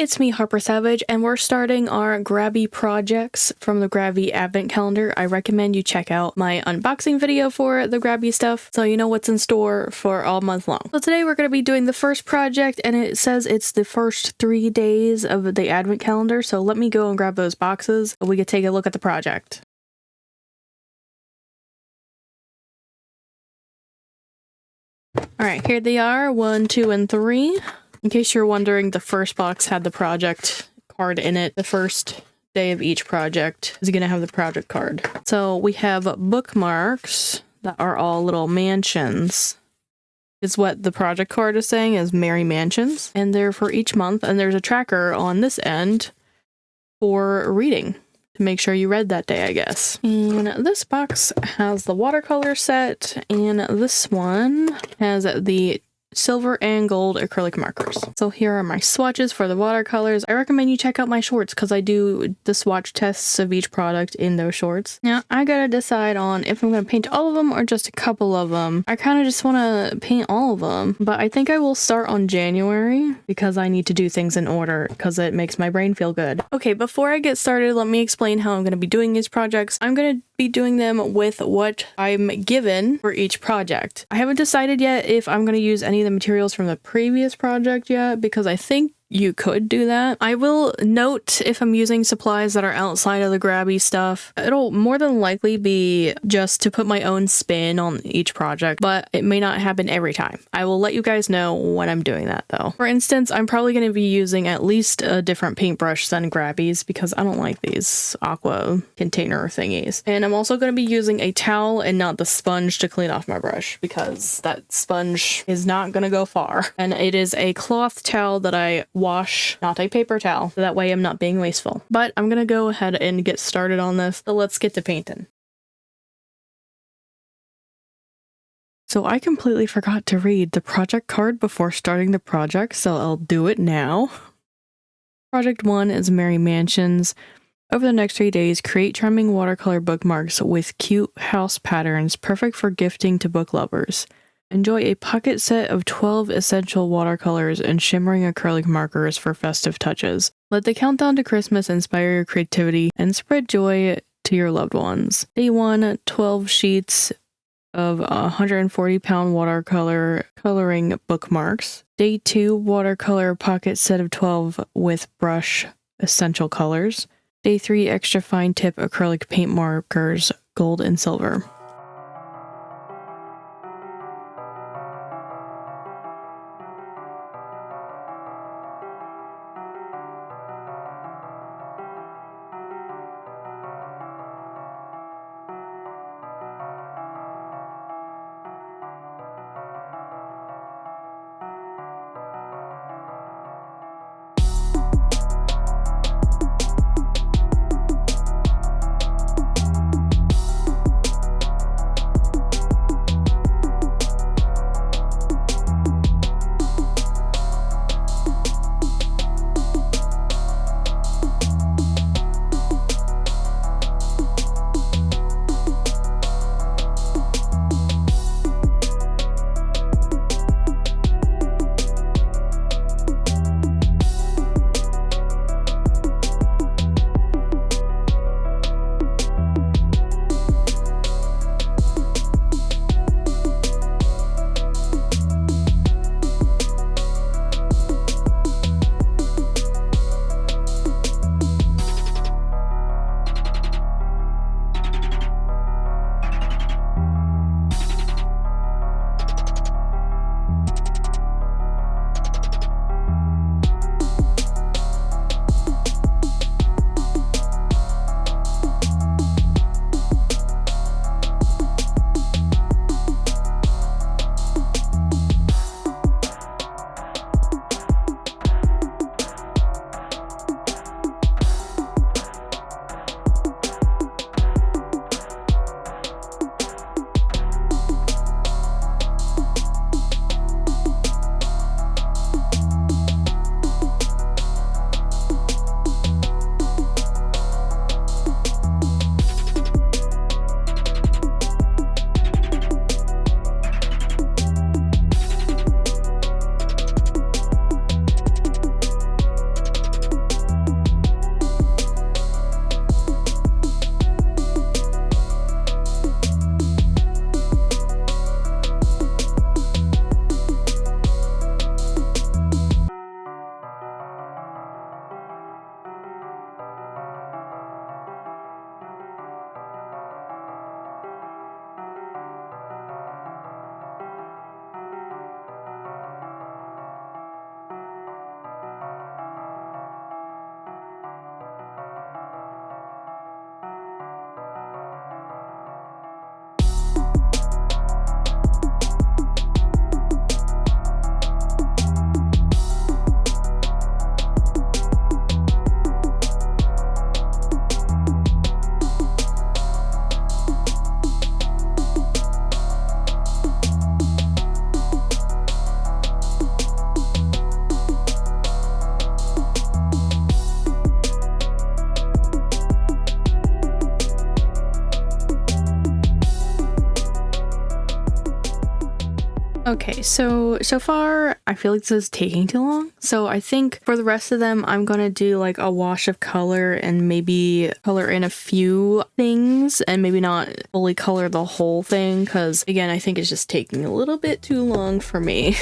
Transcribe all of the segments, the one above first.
it's me, Harper Savage, and we're starting our Grabie projects from the Grabie Advent Calendar. I recommend you check out my unboxing video for the Grabie stuff so you know what's in store for all month long. So today we're going to be doing the first project, and it says it's the first 3 days of the Advent Calendar, so let me go and grab those boxes so we can take a look at the project. Alright, here they are, 1, 2, and 3. In case you're wondering, the first box had the project card in it. The first day of each project is going to have the project card. So we have bookmarks that are all little mansions. Is what the project card is saying is Merry Mansions. And they're for each month. And there's a tracker on this end for reading. To make sure you read that day, I guess. And this box has the watercolor set. And this one has the silver and gold acrylic markers. So here are my swatches for the watercolors. I recommend you check out my shorts because I do the swatch tests of each product in those shorts. Now I gotta decide on if I'm gonna paint all of them or just a couple of them. I kind of just want to paint all of them, but I think I will start on January because I need to do things in order because it makes my brain feel good. Okay, before I get started, let me explain how I'm going to be doing these projects. I'm going to be doing them with what I'm given for each project. I haven't decided yet if I'm going to use any of the materials from the previous project yet because I think you could do that. I will note if I'm using supplies that are outside of the Grabie stuff. It'll more than likely be just to put my own spin on each project, but it may not happen every time. I will let you guys know when I'm doing that though. For instance, I'm probably going to be using at least a different paintbrush than Grabie's because I don't like these aqua container thingies. And I'm also going to be using a towel and not the sponge to clean off my brush because that sponge is not going to go far. And it is a cloth towel that I wash, not a paper towel, so that way I'm not being wasteful. But I'm gonna go ahead and get started on this, so let's get to painting. So I completely forgot to read the project card before starting the project, so I'll do it now. Project 1 is Merry Mansions. Over the next 3 days, create charming watercolor bookmarks with cute house patterns, perfect for gifting to book lovers. Enjoy a pocket set of 12 essential watercolors and shimmering acrylic markers for festive touches. Let the countdown to Christmas inspire your creativity and spread joy to your loved ones. Day 1, 12 sheets of 140-pound watercolor coloring bookmarks. Day 2, watercolor pocket set of 12 with brush essential colors. Day 3, extra fine tip acrylic paint markers, gold and silver. Okay, so far I feel like this is taking too long. So I think for the rest of them, I'm gonna do like a wash of color and maybe color in a few things and maybe not fully color the whole thing, because again, I think it's just taking a little bit too long for me.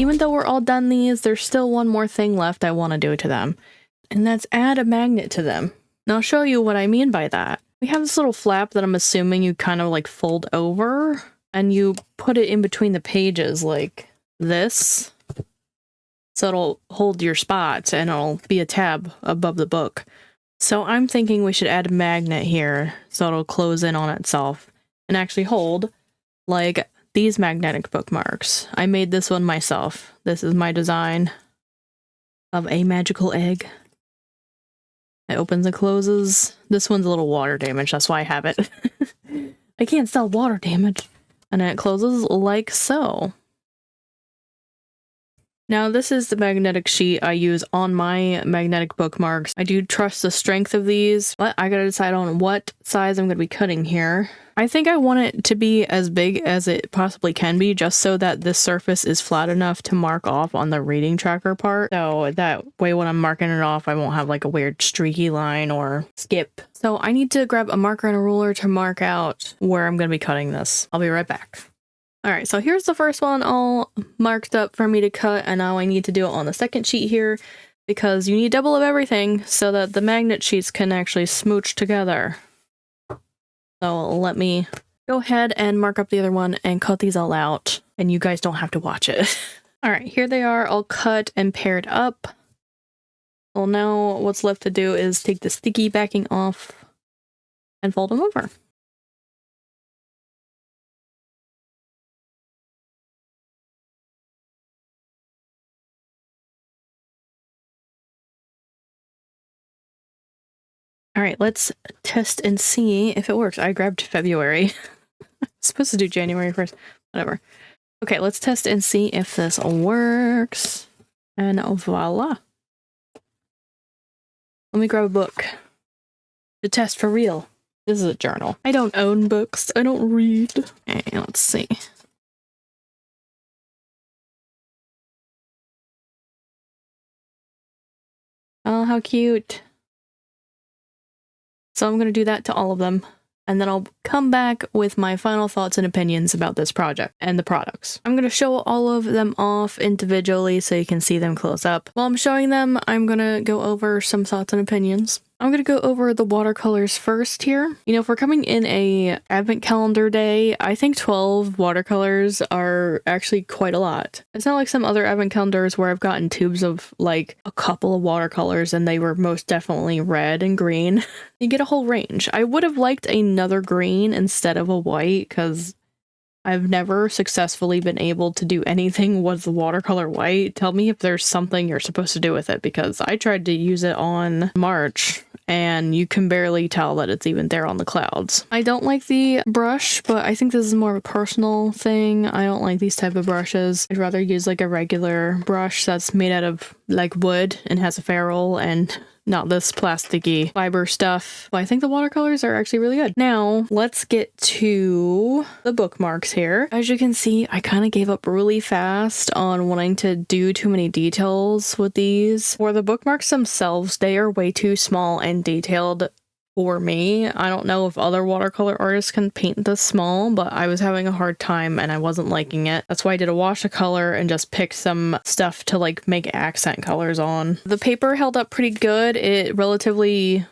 even though we're all done these, there's still one more thing left I want to do to them. And that's add a magnet to them. Now I'll show you what I mean by that. We have this little flap that I'm assuming you kind of like fold over and you put it in between the pages like this. So it'll hold your spots and it'll be a tab above the book. So I'm thinking we should add a magnet here so it'll close in on itself and actually hold like these magnetic bookmarks. I made this one myself. This is my design of a magical egg. It opens and closes. This one's a little water damage, that's why I have it. I can't sell water damage. And then it closes like so. Now this is the magnetic sheet I use on my magnetic bookmarks. I do trust the strength of these, but I gotta decide on what size I'm gonna be cutting here. I think I want it to be as big as it possibly can be, just so that this surface is flat enough to mark off on the reading tracker part. So that way when I'm marking it off, I won't have like a weird streaky line or skip. So I need to grab a marker and a ruler to mark out where I'm gonna be cutting this. I'll be right back. Alright, so here's the first one all marked up for me to cut, and now I need to do it on the second sheet here, because you need double of everything so that the magnet sheets can actually smooch together. So let me go ahead and mark up the other one and cut these all out, and you guys don't have to watch it. Alright, here they are all cut and paired up. Well, now what's left to do is take the sticky backing off and fold them over. All right, let's test and see if it works. I grabbed February. I'm supposed to do January 1st. Whatever. Okay, let's test and see if this works. And voila. Let me grab a book to test for real. This is a journal. I don't own books. I don't read. Okay, let's see. Oh, how cute. So I'm going to do that to all of them, and then I'll come back with my final thoughts and opinions about this project and the products. I'm going to show all of them off individually so you can see them close up. While I'm showing them, I'm going to go over some thoughts and opinions. I'm going to go over the watercolors first here. You know, if we're coming in a advent calendar day, I think 12 watercolors are actually quite a lot. It's not like some other advent calendars where I've gotten tubes of like a couple of watercolors and they were most definitely red and green. You get a whole range. I would have liked another green instead of a white because I've never successfully been able to do anything with the watercolor white. Tell me if there's something you're supposed to do with it, because I tried to use it on March and you can barely tell that it's even there on the clouds. I don't like the brush, but I think this is more of a personal thing. I don't like these type of brushes. I'd rather use like a regular brush that's made out of like wood and has a ferrule and not this plasticky fiber stuff. But I think the watercolors are actually really good. Now, let's get to the bookmarks here. As you can see, I kind of gave up really fast on wanting to do too many details with these. For the bookmarks themselves, they are way too small and detailed for me. I don't know if other watercolor artists can paint this small, but I was having a hard time and I wasn't liking it. That's why I did a wash of color and just picked some stuff to like make accent colors on. The paper held up pretty good. It relatively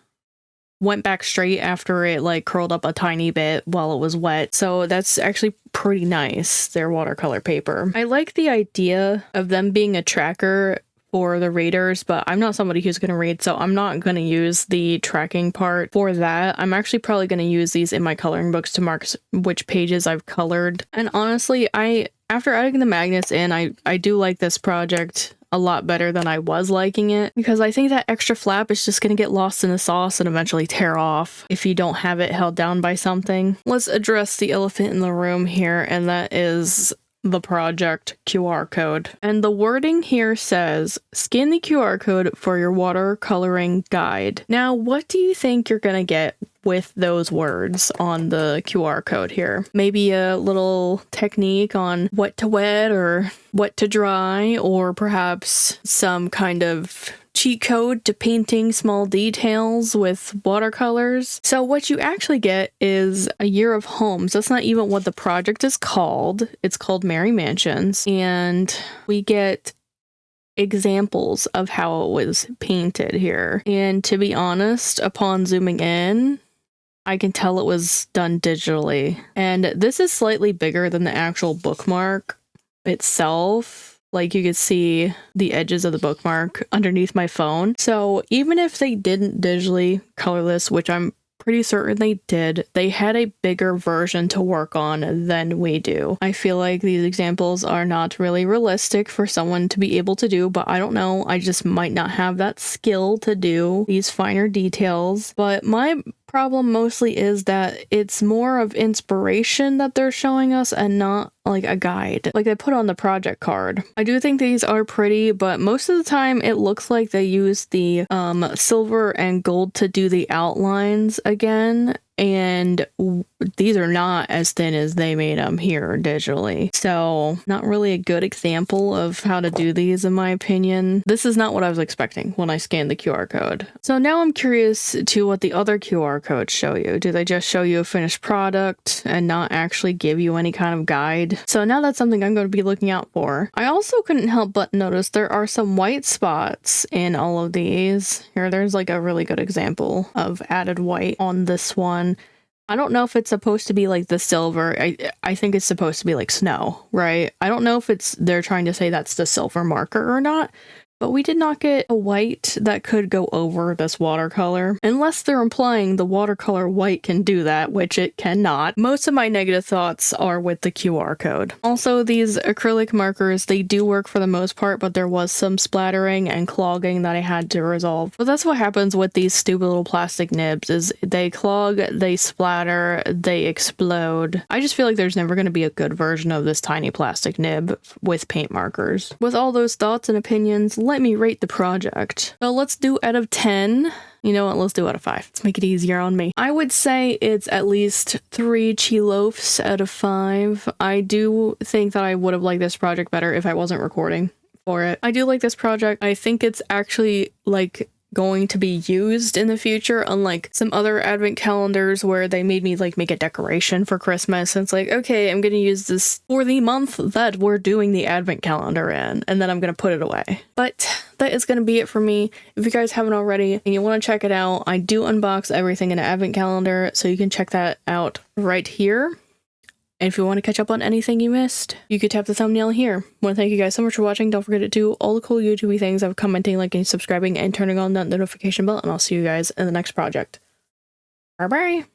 went back straight after it like curled up a tiny bit while it was wet. So that's actually pretty nice, their watercolor paper. I like the idea of them being a tracker for the readers, but I'm not somebody who's going to read, so I'm not going to use the tracking part for that. I'm actually probably going to use these in my coloring books to mark which pages I've colored. And honestly, after adding the magnets in, I do like this project a lot better than I was liking it, because I think that extra flap is just going to get lost in the sauce and eventually tear off if you don't have it held down by something. Let's address the elephant in the room here, and that is the project QR code. And the wording here says, scan the QR code for your watercoloring guide. Now, what do you think you're gonna get with those words on the QR code here. Maybe a little technique on what to wet or what to dry, or perhaps some kind of cheat code to painting small details with watercolors. So what you actually get is a year of homes. That's not even what the project is called. It's called Merry Mansions, and we get examples of how it was painted here. And to be honest, upon zooming in, I can tell it was done digitally. And this is slightly bigger than the actual bookmark itself. Like, you could see the edges of the bookmark underneath my phone. So even if they didn't digitally color this, which I'm pretty certain they did, they had a bigger version to work on than we do. I feel like these examples are not really realistic for someone to be able to do, but I don't know. I just might not have that skill to do these finer details. But my problem mostly is that it's more of inspiration that they're showing us and not like a guide like they put on the project card. I do think these are pretty, but most of the time it looks like they use the silver and gold to do the outlines again, and these are not as thin as they made them here digitally. So not really a good example of how to do these in my opinion. This is not what I was expecting when I scanned the QR code. So now I'm curious to what the other QR codes show you. Do they just show you a finished product and not actually give you any kind of guide? So now that's something I'm going to be looking out for. I also couldn't help but notice there are some white spots in all of these. Here, there's like a really good example of added white on this one. I don't know if it's supposed to be like the silver. I think it's supposed to be like snow, right? I don't know if they're trying to say that's the silver marker or not, but we did not get a white that could go over this watercolor, unless they're implying the watercolor white can do that, which it cannot. Most of my negative thoughts are with the QR code. Also, these acrylic markers, they do work for the most part, but there was some splattering and clogging that I had to resolve. But that's what happens with these stupid little plastic nibs, is they clog, they splatter, they explode. I just feel like there's never going to be a good version of this tiny plastic nib with paint markers. With all those thoughts and opinions, let me rate the project. So let's do out of 10. You know what? Let's do out of 5. Let's make it easier on me. I would say it's at least 3 chi-loafs out of 5. I do think that I would have liked this project better if I wasn't recording for it. I do like this project. I think it's actually like going to be used in the future, unlike some other advent calendars where they made me like make a decoration for Christmas. And it's like, okay, I'm gonna use this for the month that we're doing the advent calendar in, and then I'm gonna put it away. But that is gonna be it for me. If you guys haven't already and you want to check it out, I do unbox everything in an advent calendar, so you can check that out right here. And if you want to catch up on anything you missed, you could tap the thumbnail here. I want to thank you guys so much for watching. Don't forget to do all the cool YouTube things of commenting, liking, subscribing, and turning on that notification bell. And I'll see you guys in the next project. Bye-bye.